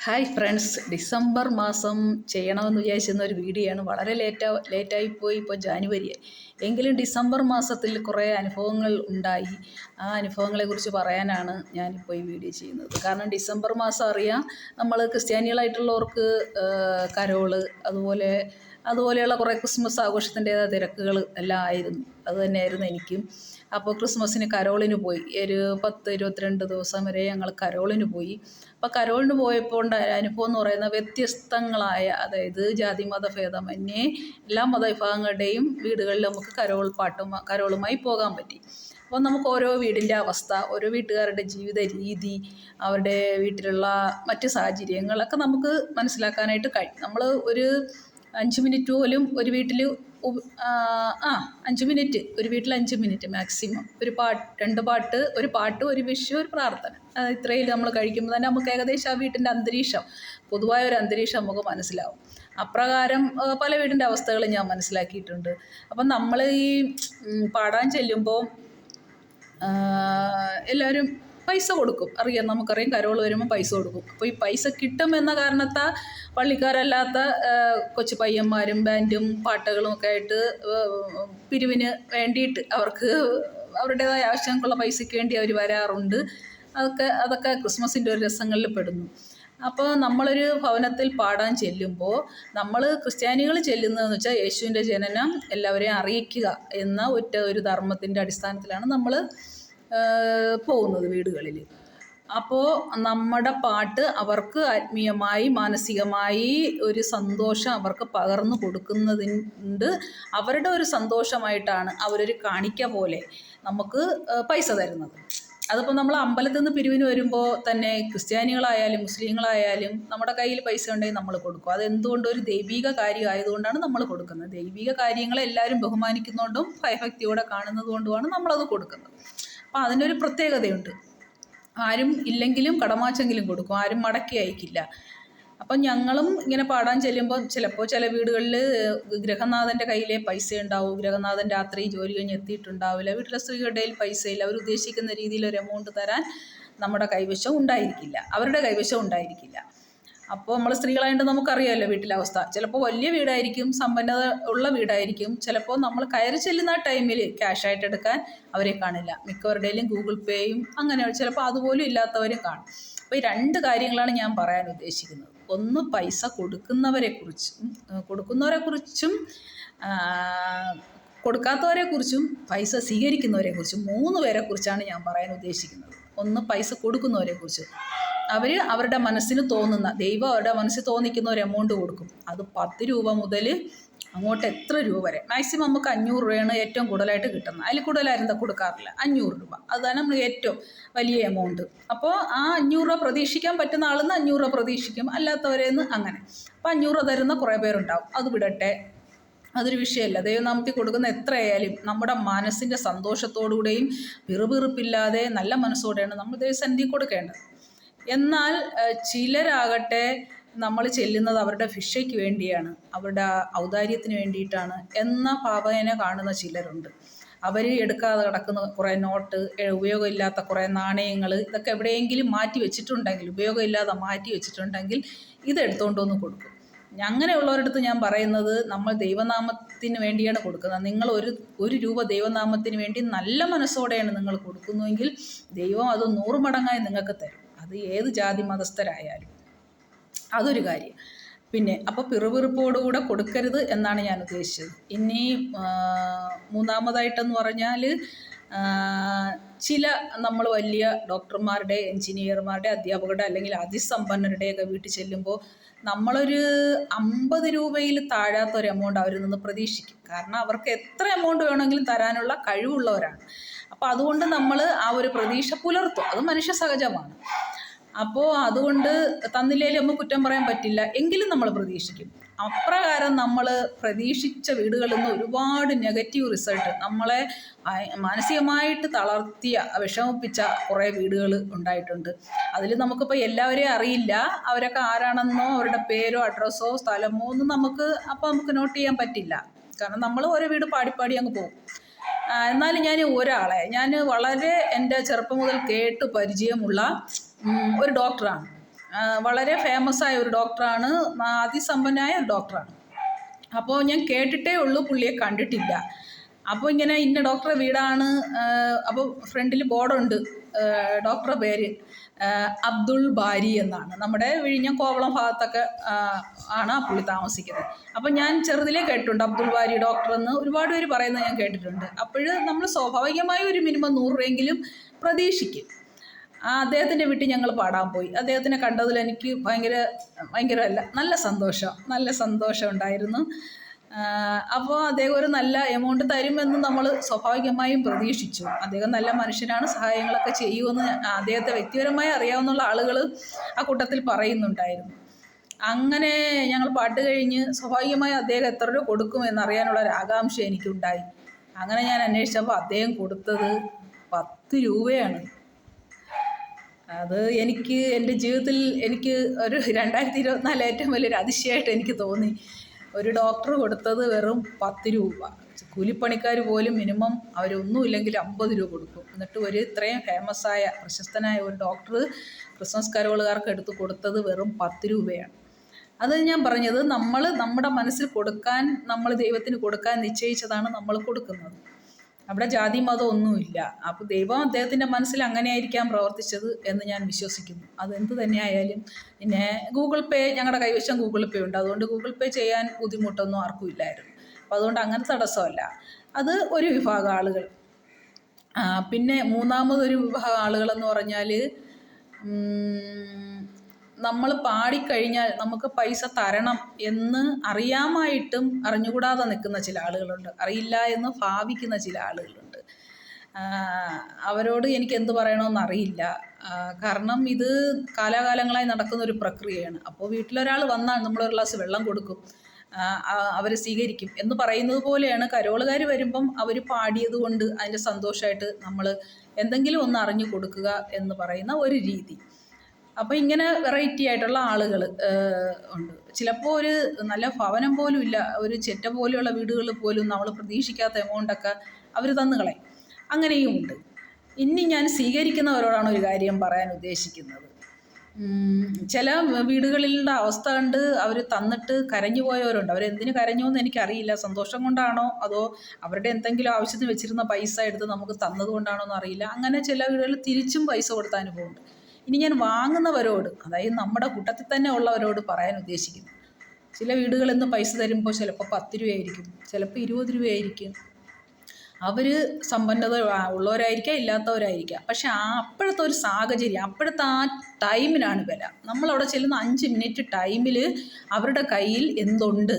Hi friends, December മാസം ചെയ്യണമെന്ന് വിചാരിച്ചിരുന്ന ഒരു വീഡിയോ ആണ്. വളരെ ലേറ്റായിപ്പോയി. ഇപ്പോൾ ജാനുവരിയായി. എങ്കിലും ഡിസംബർ മാസത്തിൽ കുറേ അനുഭവങ്ങൾ ഉണ്ടായി. ആ അനുഭവങ്ങളെക്കുറിച്ച് പറയാനാണ് ഞാനിപ്പോൾ ഈ വീഡിയോ ചെയ്യുന്നത്. കാരണം ഡിസംബർ മാസം അറിയാം, നമ്മൾ ക്രിസ്ത്യാനികളായിട്ടുള്ളവർക്ക് കരോള് അതുപോലെയുള്ള കുറേ ക്രിസ്മസ് ആഘോഷത്തിൻ്റേതായ തിരക്കുകൾ എല്ലാം ആയിരുന്നു. അതുതന്നെയായിരുന്നു എനിക്കും. അപ്പോൾ ക്രിസ്മസിന് കരോളിന് പോയി. ഒരു 10-22 ദിവസം വരെ ഞങ്ങൾ കരോളിന് പോയി. അപ്പോൾ കരോളിന് പോയപ്പോൾ ഉണ്ടായ അനുഭവം എന്ന് പറയുന്നത് വ്യത്യസ്തങ്ങളായ, അതായത് ജാതി മത ഭേദമന്യേ എല്ലാ മതവിഭാഗങ്ങളുടെയും വീടുകളിൽ നമുക്ക് കരോളുമായി പോകാൻ പറ്റി. അപ്പോൾ നമുക്ക് ഓരോ വീടിൻ്റെ അവസ്ഥ, ഓരോ വീട്ടുകാരുടെ ജീവിത രീതി, അവരുടെ വീട്ടിലുള്ള മറ്റ് സാഹചര്യങ്ങളൊക്കെ നമുക്ക് മനസ്സിലാക്കാനായിട്ട് കഴിയും. നമ്മൾ ഒരു 5 മിനിറ്റ് പോലും ഒരു വീട്ടിൽ 5 മിനിറ്റ്, ഒരു വീട്ടിൽ 5 മിനിറ്റ് മാക്സിമം, ഒരു പാട്ട്, 2 പാട്ട്, ഒരു പാട്ട്, ഒരു വിഷു, ഒരു പ്രാർത്ഥന, ഇത്രയും നമ്മൾ കഴിക്കുമ്പോൾ തന്നെ നമുക്ക് ഏകദേശം ആ വീട്ടിൻ്റെ അന്തരീക്ഷം, പൊതുവായ ഒരു അന്തരീക്ഷം നമുക്ക് മനസ്സിലാവും. അപ്രകാരം പല വീടിൻ്റെ അവസ്ഥകൾ ഞാൻ മനസ്സിലാക്കിയിട്ടുണ്ട്. അപ്പം നമ്മൾ ഈ പാടാൻ ചെല്ലുമ്പോൾ എല്ലാവരും പൈസ കൊടുക്കും. നമുക്കറിയാം കരോൾ വരുമ്പോൾ പൈസ കൊടുക്കും. അപ്പോൾ ഈ പൈസ കിട്ടുമെന്ന കാരണത്താൽ പള്ളിക്കാരല്ലാത്ത കൊച്ചു പയ്യന്മാരും ബാൻഡും പാട്ടുകളും ഒക്കെ ആയിട്ട് പിരിവിന് വേണ്ടിയിട്ട് അവർക്ക് അവരുടേതായ ആവശ്യങ്ങൾക്കുള്ള പൈസയ്ക്ക് വേണ്ടി അവർ വരാറുണ്ട്. അതൊക്കെ ക്രിസ്മസിൻ്റെ ഒരു രസങ്ങളിൽ പെടുന്നു. അപ്പോൾ നമ്മളൊരു ഭവനത്തിൽ പാടാൻ ചെല്ലുമ്പോൾ നമ്മൾ ക്രിസ്ത്യാനികൾ ചെല്ലുന്നതെന്ന് വെച്ചാൽ യേശുവിൻ്റെ ജനനം എല്ലാവരെയും അറിയിക്കുക എന്ന ഒരു ധർമ്മത്തിൻ്റെ അടിസ്ഥാനത്തിലാണ് നമ്മൾ പോകുന്നത് വീടുകളിൽ. അപ്പോൾ നമ്മുടെ പാട്ട് അവർക്ക് ആത്മീയമായി മാനസികമായി ഒരു സന്തോഷം അവർക്ക് പകർന്നു കൊടുക്കുന്നതിൻ്റെ അവരുടെ ഒരു സന്തോഷമായിട്ടാണ് അവരൊരു കാണിക്ക പോലെ നമുക്ക് പൈസ തരുന്നത്. അതിപ്പോൾ നമ്മൾ അമ്പലത്തിൽ നിന്ന് പിരിവിന് വരുമ്പോൾ തന്നെ ക്രിസ്ത്യാനികളായാലും മുസ്ലിങ്ങളായാലും നമ്മുടെ കയ്യിൽ പൈസ ഉണ്ടെങ്കിൽ നമ്മൾ കൊടുക്കും. അതെന്തുകൊണ്ട് ഒരു ദൈവിക കാര്യം ആയതുകൊണ്ടാണ് നമ്മൾ കൊടുക്കുന്നത്. ദൈവിക കാര്യങ്ങളെ എല്ലാവരും ബഹുമാനിക്കുന്നതുകൊണ്ടും ഭയഭക്തിയോടെ കാണുന്നത് കൊണ്ടുമാണ് നമ്മളത് കൊടുക്കുന്നത്. അപ്പം അതിനൊരു പ്രത്യേകതയുണ്ട്. ആരും ഇല്ലെങ്കിലും കടമാച്ചെങ്കിലും കൊടുക്കും, ആരും മടക്കി അയക്കില്ല. അപ്പം ഞങ്ങളും ഇങ്ങനെ പാടാൻ ചെല്ലുമ്പോൾ ചിലപ്പോൾ ചില വീടുകളിൽ ഗൃഹനാഥൻ്റെ കയ്യിലേ പൈസ ഉണ്ടാവും. ഗൃഹനാഥൻ രാത്രി ജോലി കഴിഞ്ഞ് എത്തിയിട്ടുണ്ടാവില്ല. വീട്ടിലെ സ്ത്രീകളുടെ പൈസയില്ല. അവർ ഉദ്ദേശിക്കുന്ന രീതിയിൽ ഒരു എമൗണ്ട് തരാൻ നമ്മുടെ കൈവശം ഉണ്ടായിരിക്കില്ല, അവരുടെ കൈവശം ഉണ്ടായിരിക്കില്ല. അപ്പോൾ നമ്മൾ സ്ത്രീകളായതുകൊണ്ട് നമുക്കറിയാമല്ലോ വീട്ടിലെ അവസ്ഥ. ചിലപ്പോൾ വലിയ വീടായിരിക്കും, സമ്പന്നത ഉള്ള വീടായിരിക്കും. ചിലപ്പോൾ നമ്മൾ കയറി ചെല്ലുന്ന ടൈമിൽ ക്യാഷായിട്ട് എടുക്കാൻ അവരെ കാണില്ല. മിക്കവരുടെയും ഗൂഗിൾ പേയും അങ്ങനെ ചിലപ്പോൾ അതുപോലും ഇല്ലാത്തവരും കാണും. അപ്പോൾ ഈ 2 കാര്യങ്ങളാണ് ഞാൻ പറയാൻ ഉദ്ദേശിക്കുന്നത്. ഒന്ന്, പൈസ കൊടുക്കുന്നവരെക്കുറിച്ചും കൊടുക്കാത്തവരെക്കുറിച്ചും പൈസ സ്വീകരിക്കുന്നവരെക്കുറിച്ചും 3 പേരെക്കുറിച്ചാണ് ഞാൻ പറയാൻ ഉദ്ദേശിക്കുന്നത്. ഒന്ന്, പൈസ കൊടുക്കുന്നവരെക്കുറിച്ച്. അവരുടെ മനസ്സിന് തോന്നുന്ന, ദൈവം അവരുടെ മനസ്സിൽ തോന്നിക്കുന്ന ഒരു എമൗണ്ട് കൊടുക്കും. അത് 10 രൂപ മുതൽ അങ്ങോട്ട് എത്ര രൂപ വരെ. മാക്സിമം നമുക്ക് 500 രൂപയാണ് ഏറ്റവും കൂടുതലായിട്ട് കിട്ടുന്നത്. അതിൽ കൂടുതലായിരുന്നു കൊടുക്കാറില്ല. 500 രൂപ, അതാണ് നമ്മൾ ഏറ്റവും വലിയ എമൗണ്ട്. അപ്പോൾ ആ 500 രൂപ പ്രതീക്ഷിക്കാൻ പറ്റുന്ന ആളെന്ന് 500 രൂപ പ്രതീക്ഷിക്കും, അല്ലാത്തവരെന്ന് അങ്ങനെ. അപ്പോൾ 500 രൂപ തരുന്ന കുറേ പേരുണ്ടാവും. അത് വിടട്ടെ, അതൊരു വിഷയമല്ല. ദൈവനാമത്തിൽ കൊടുക്കുന്ന എത്രയായാലും നമ്മുടെ മനസ്സിൻ്റെ സന്തോഷത്തോടുകൂടെയും പിറുപിറുപ്പില്ലാതെ നല്ല മനസ്സോടെയാണ് നമ്മൾ ദൈവസന്നിധി കൊടുക്കേണ്ടത്. എന്നാൽ ചിലരാകട്ടെ നമ്മൾ ചെല്ലുന്നത് അവരുടെ ഭിക്ഷയ്ക്ക് വേണ്ടിയാണ്, അവരുടെ ഔദാര്യത്തിന് വേണ്ടിയിട്ടാണ് എന്ന ഭാവന കാണുന്ന ചിലരുണ്ട്. അവർ എടുക്കാതെ കിടക്കുന്ന കുറേ നോട്ട്, ഉപയോഗമില്ലാത്ത കുറേ നാണയങ്ങൾ, ഇതൊക്കെ എവിടെയെങ്കിലും മാറ്റി വെച്ചിട്ടുണ്ടെങ്കിൽ, ഉപയോഗമില്ലാതെ മാറ്റി വെച്ചിട്ടുണ്ടെങ്കിൽ ഇതെടുത്തുകൊണ്ട് വന്ന് കൊടുക്കും. അങ്ങനെയുള്ളവരുടെ അടുത്ത് ഞാൻ പറയുന്നത്, നമ്മൾ ദൈവനാമത്തിന് വേണ്ടിയാണ് കൊടുക്കുന്നത്. നിങ്ങൾ ഒരു രൂപ ദൈവനാമത്തിന് വേണ്ടി നല്ല മനസ്സോടെയാണ് നിങ്ങൾ കൊടുക്കുന്നുവെങ്കിൽ ദൈവം അത് 100 മടങ്ങായി നിങ്ങൾക്ക് തരും. അത് ഏത് ജാതി മതസ്ഥരായാലും. അതൊരു കാര്യം. പിന്നെ അപ്പോൾ പിറുപിറുപ്പോടുകൂടെ കൊടുക്കരുത് എന്നാണ് ഞാൻ ഉദ്ദേശിച്ചത്. ഇനി 3-മതായിട്ടെന്ന് പറഞ്ഞാൽ, നമ്മൾ വലിയ ഡോക്ടർമാരുടെ, എൻജിനീയർമാരുടെ, അധ്യാപകരുടെ അല്ലെങ്കിൽ അതിസമ്പന്നരുടെയൊക്കെ വീട്ടിൽ ചെല്ലുമ്പോൾ നമ്മളൊരു 50 രൂപയിൽ താഴാത്ത ഒരു എമൗണ്ട് അവരിൽ നിന്ന് പ്രതീക്ഷിക്കും. കാരണം അവർക്ക് എത്ര എമൗണ്ട് വേണമെങ്കിലും തരാനുള്ള കഴിവുള്ളവരാണ്. അപ്പോൾ അതുകൊണ്ട് നമ്മൾ ആ ഒരു പ്രതീക്ഷ പുലർത്തും. അത് മനുഷ്യ സഹജമാണ്. അപ്പോൾ അതുകൊണ്ട് തന്നില്ലേലും നമുക്ക് കുറ്റം പറയാൻ പറ്റില്ല, എങ്കിലും നമ്മൾ പ്രതീക്ഷിക്കും. അപ്രകാരം നമ്മൾ പ്രതീക്ഷിച്ച വീടുകളിൽ നിന്ന് ഒരുപാട് നെഗറ്റീവ് റിസൾട്ട്, നമ്മളെ മാനസികമായിട്ട് തളർത്തിയ, വിഷമിപ്പിച്ച കുറേ വീടുകൾ ഉണ്ടായിട്ടുണ്ട്. അതിൽ നമുക്കിപ്പോൾ എല്ലാവരെയും അറിയില്ല. അവരൊക്കെ ആരാണെന്നോ അവരുടെ പേരോ അഡ്രസ്സോ സ്ഥലമോ ഒന്നും നമുക്ക് നോട്ട് ചെയ്യാൻ പറ്റില്ല. കാരണം നമ്മൾ ഓരോ വീട് പാടി അങ്ങ് പോകും. എന്നാലും ഞാൻ വളരെ എൻ്റെ ചെറുപ്പം മുതൽ കേട്ട് പരിചയമുള്ള ഒരു ഡോക്ടറാണ്. വളരെ ഫേമസ് ആയ ഒരു ഡോക്ടറാണ്, അതിസമ്പന്നനായ ഒരു ഡോക്ടറാണ്. അപ്പോൾ ഞാൻ കേട്ടിട്ടേ ഉള്ളൂ, പുള്ളിയെ കണ്ടിട്ടില്ല. അപ്പോൾ ഇങ്ങനെ ഇന്ന ഡോക്ടറെ വീടാണ്, അപ്പോൾ ഫ്രണ്ടിൽ ബോർഡുണ്ട്, ഡോക്ടറുടെ പേര് അബ്ദുൾ ബാരി എന്നാണ്. നമ്മുടെ വിഴിഞ്ഞം കോവളം ഭാഗത്തൊക്കെ ആണ് ആ പുള്ളി താമസിക്കുന്നത്. അപ്പോൾ ഞാൻ ചെറുതിലേ കേട്ടിട്ടുണ്ട് അബ്ദുൾ ബാരി ഡോക്ടർ എന്ന് ഒരുപാട് പേര് പറയുന്നത് ഞാൻ കേട്ടിട്ടുണ്ട്. അപ്പോൾ നമ്മൾ സ്വാഭാവികമായും ഒരു മിനിമം 100 രൂപയെങ്കിലും പ്രതീക്ഷിക്കും. അദ്ദേഹത്തിൻ്റെ വീട്ടിൽ ഞങ്ങൾ പാടാൻ പോയി. അദ്ദേഹത്തിനെ കണ്ടതിൽ എനിക്ക് നല്ല സന്തോഷം ഉണ്ടായിരുന്നു. അപ്പോൾ അദ്ദേഹം ഒരു നല്ല എമൗണ്ട് തരുമെന്ന് നമ്മൾ സ്വാഭാവികമായും പ്രതീക്ഷിച്ചു. അദ്ദേഹം നല്ല മനുഷ്യനാണ്, സഹായങ്ങളൊക്കെ ചെയ്യുമെന്ന് അദ്ദേഹത്തെ വ്യക്തിപരമായി അറിയാവുന്ന ആളുകൾ ആ കൂട്ടത്തിൽ പറയുന്നുണ്ടായിരുന്നു. അങ്ങനെ ഞങ്ങൾ പാട്ട് കഴിഞ്ഞ് സ്വാഭാവികമായും അദ്ദേഹം എത്ര രൂപ കൊടുക്കുമെന്നറിയാനുള്ള ഒരു ആകാംക്ഷ എനിക്കുണ്ടായി. അങ്ങനെ ഞാൻ അന്വേഷിച്ചപ്പോൾ അദ്ദേഹം കൊടുത്തത് 10 രൂപയാണ്. അത് എൻ്റെ ജീവിതത്തിൽ എനിക്ക് ഒരു 2024 ഏറ്റവും വലിയൊരു അതിശയമായിട്ട് എനിക്ക് തോന്നി. ഒരു ഡോക്ടർ കൊടുത്തത് വെറും 10 രൂപ. കൂലിപ്പണിക്കാർ പോലും മിനിമം അവരൊന്നുമില്ലെങ്കിൽ 50 രൂപ കൊടുക്കും. എന്നിട്ട് ഇത്രയും ഫേമസായ പ്രശസ്തനായ ഒരു ഡോക്ടർ ക്രിസ്മസ് കരോളുകാർക്ക് എടുത്ത് കൊടുത്തത് വെറും 10 രൂപയാണ്. അത് ഞാൻ പറഞ്ഞത്, നമ്മുടെ മനസ്സിൽ കൊടുക്കാൻ, നമ്മൾ ദൈവത്തിന് കൊടുക്കാൻ നിശ്ചയിച്ചതാണ് നമ്മൾ കൊടുക്കുന്നത്. അവിടെ ജാതി മതം ഒന്നുമില്ല. അപ്പോൾ ദൈവം അദ്ദേഹത്തിൻ്റെ മനസ്സിൽ അങ്ങനെയായിരിക്കാം പ്രവർത്തിച്ചത് എന്ന് ഞാൻ വിശ്വസിക്കുന്നു. അതെന്ത് തന്നെയായാലും. പിന്നെ ഗൂഗിൾ പേ, ഞങ്ങളുടെ കൈവശം ഗൂഗിൾ പേ ഉണ്ട്. അതുകൊണ്ട് ഗൂഗിൾ പേ ചെയ്യാൻ ബുദ്ധിമുട്ടൊന്നും ആർക്കും ഇല്ലായിരുന്നു. അപ്പോൾ അതുകൊണ്ട് അങ്ങനെ തടസ്സമല്ല. അത് ഒരു വിഭാഗം ആളുകൾ. പിന്നെ മൂന്നാമതൊരു വിഭാഗം ആളുകളെന്ന് പറഞ്ഞാൽ, നമ്മൾ പാടിക്കഴിഞ്ഞാൽ നമുക്ക് പൈസ തരണം എന്ന് അറിയാമായിട്ടും അറിഞ്ഞുകൂടാതെ നിൽക്കുന്ന ചില ആളുകളുണ്ട്. അറിയില്ല എന്ന് ഭാവിക്കുന്ന ചില ആളുകളുണ്ട്. അവരോട് എനിക്ക് എന്ത് പറയണമെന്ന് അറിയില്ല. കാരണം ഇത് കാലാകാലങ്ങളായി നടക്കുന്ന ഒരു പ്രക്രിയയാണ്. അപ്പോൾ വീട്ടിലൊരാൾ വന്നാൽ നമ്മളൊരു ഗ്ലാസ് വെള്ളം കൊടുക്കും, അവർ സ്വീകരിക്കും എന്ന് പറയുന്നത് പോലെയാണ് കരോളുകാർ വരുമ്പം അവർ പാടിയത് കൊണ്ട് അതിൻ്റെ സന്തോഷമായിട്ട് നമ്മൾ എന്തെങ്കിലും ഒന്ന് അറിഞ്ഞു കൊടുക്കുക എന്ന് പറയുന്ന ഒരു രീതി. അപ്പോൾ ഇങ്ങനെ വെറൈറ്റി ആയിട്ടുള്ള ആളുകൾ ഉണ്ട്. ചിലപ്പോൾ ഒരു നല്ല ഭവനം പോലും ഇല്ല, ഒരു ചെറ്റ പോലെയുള്ള വീടുകളിൽ പോലും നമ്മൾ പ്രതീക്ഷിക്കാത്ത എമൗണ്ടൊക്കെ അവർ തന്നു കളയും. അങ്ങനെയും ഉണ്ട്. ഇനി ഞാൻ സ്വീകരിക്കുന്നവരോടാണ് ഒരു കാര്യം പറയാൻ ഉദ്ദേശിക്കുന്നത്. ചില വീടുകളിലുള്ള അവസ്ഥ കണ്ട് അവർ തന്നിട്ട് കരഞ്ഞു പോയവരുണ്ട്. അവരെന്തിന് കരഞ്ഞു എന്ന് എനിക്കറിയില്ല. സന്തോഷം കൊണ്ടാണോ അതോ അവരുടെ എന്തെങ്കിലും ആവശ്യത്തിന് വെച്ചിരുന്ന പൈസ എടുത്ത് നമുക്ക് തന്നതുകൊണ്ടാണോ എന്നറിയില്ല. അങ്ങനെ ചില വീടുകളിൽ തിരിച്ചും പൈസ കൊടുത്ത അനുഭവമുണ്ട്. ഇനി ഞാൻ വാങ്ങുന്നവരോട്, അതായത് നമ്മുടെ കൂട്ടത്തിൽ തന്നെ ഉള്ളവരോട് പറയാൻ ഉദ്ദേശിക്കുന്നു. ചില വീടുകളിൽ നിന്ന് പൈസ തരുമ്പോൾ ചിലപ്പോൾ 10 രൂപയായിരിക്കും, ചിലപ്പോൾ 20 രൂപയായിരിക്കും. അവർ സമ്പന്നത ഉള്ളവരായിരിക്കാം, ഇല്ലാത്തവരായിരിക്കാം. പക്ഷെ അപ്പോഴത്തെ ഒരു സാഹചര്യം, അപ്പോഴത്തെ ആ ടൈമിനാണ് വില. നമ്മളവിടെ ചെല്ലുന്ന 5 മിനിറ്റ് ടൈമിൽ അവരുടെ കയ്യിൽ എന്തുണ്ട്,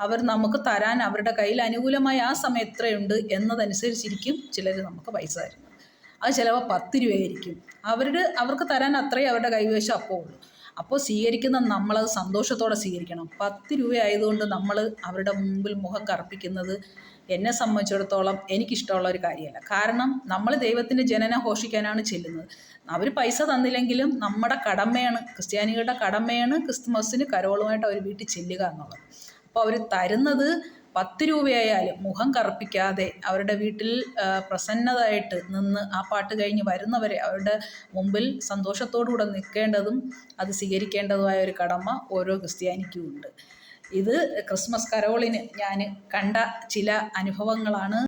അവർ നമുക്ക് തരാൻ അവരുടെ കയ്യിൽ അനുകൂലമായ ആ സമയം എത്രയുണ്ട് എന്നതനുസരിച്ചിരിക്കും ചിലർ നമുക്ക് പൈസ തരുന്നത്. അത് ചിലപ്പോൾ 10 രൂപയായിരിക്കും. അവർക്ക് തരാൻ അത്രയും അവരുടെ കൈവശം അപ്പോൾ ഉള്ളൂ. അപ്പോൾ സ്വീകരിക്കുന്ന നമ്മളത് സന്തോഷത്തോടെ സ്വീകരിക്കണം. 10 രൂപ ആയതുകൊണ്ട് നമ്മൾ അവരുടെ മുമ്പിൽ മുഖം കറുപ്പിക്കുന്നത് എന്നെ സംബന്ധിച്ചിടത്തോളം എനിക്കിഷ്ടമുള്ള ഒരു കാര്യമല്ല. കാരണം നമ്മൾ ദൈവത്തിൻ്റെ ജനനം ഘോഷിക്കാനാണ് ചെല്ലുന്നത്. അവർ പൈസ തന്നില്ലെങ്കിലും നമ്മുടെ കടമയാണ്, ക്രിസ്ത്യാനികളുടെ കടമയാണ് ക്രിസ്തുമസിന് കരോളുമായിട്ട് അവർ വീട്ടിൽ ചെല്ലുക എന്നുള്ളത്. അപ്പോൾ അവർ തരുന്നത് 10 രൂപയായാലും മുഖം കറുപ്പിക്കാതെ അവരുടെ വീട്ടിൽ പ്രസന്നതയായിട്ട് നിന്ന് ആ പാട്ട് കഴിഞ്ഞ് വരുന്നവരെ അവരുടെ മുമ്പിൽ സന്തോഷത്തോടുകൂടെ നിൽക്കേണ്ടതും അത് സ്വീകരിക്കേണ്ടതുമായ ഒരു കടമ ഓരോ ക്രിസ്ത്യാനിക്കും ഉണ്ട്. ഇത് ക്രിസ്മസ് കരോളിന് ഞാൻ കണ്ട ചില അനുഭവങ്ങളാണ്.